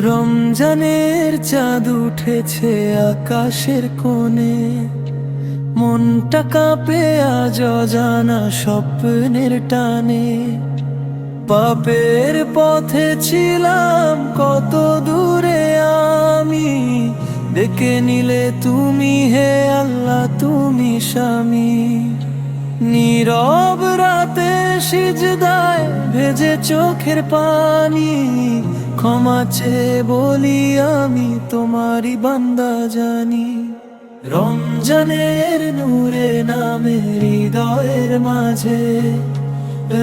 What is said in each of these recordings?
রমজানের চাঁদ উঠেছে আকাশের কোণে, মনটা কাঁপে আজ অজানা স্বপ্নের টানে। পাপের পথে ছিলাম কত দূরে আমি, ডেকে নিলে তুমি হে আল্লাহ তুমি স্বামী। নীরব রাতে সিজদায় ভেজে চোখের পানি, ক্ষমা চেয়ে বলি আমি তোমারই বান্দা জানি। রমজানের নূরে নামে হৃদয়ের মাঝে,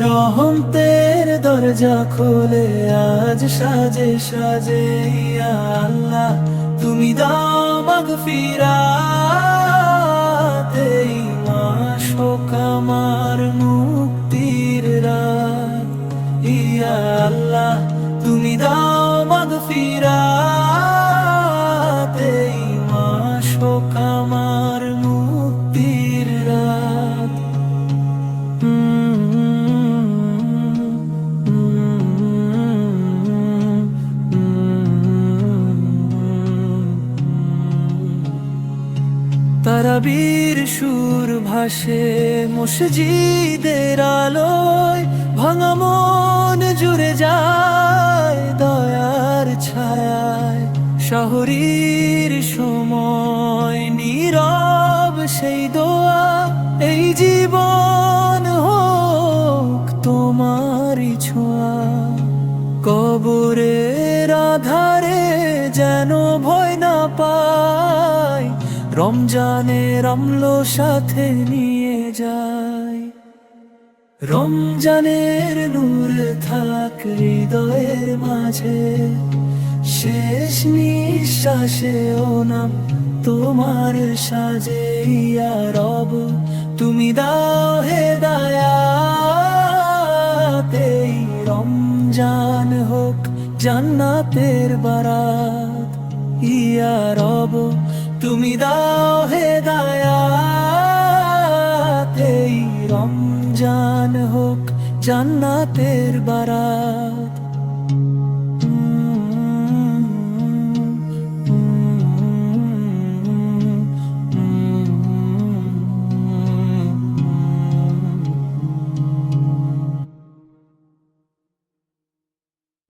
রহমতের দরজা খোলে আজ সাজে সাজে। ইয়া আল্লাহ তুমি দাও মাগফিরাত, এই মাস হোক আমার মুক্তির রাত। ইয়া আল্লাহ তুমি দাও মাগফিরাত, এই মাস হোক আমার মুক্তির রাত। তারাবীর সুর ভাসে মসজিদের আলোয়, ভাঙা মন জুড়ে যায় দয়ার ছায়ায়। শহরের সময় নীরব সেই দোয়া, এই জীবন হোক তোমারই ছোঁয়া। কবরের আধারে যেন ভয় না পায়, রমজানের অম্ল সাথে নিয়ে যায়। রমজানের নূর থাক হৃদয়ের মাঝে, শেষ নিঃশ্বাসে ও নাম তোমার সাজে। ইয়া রব তুমি দাও হেদায়াত, এই রমজান হোক জান্নাতের বারাত। ইয়া রব তুমি দাও হেদায়াত, এই রমজান হোক জান্নাতের বারাত।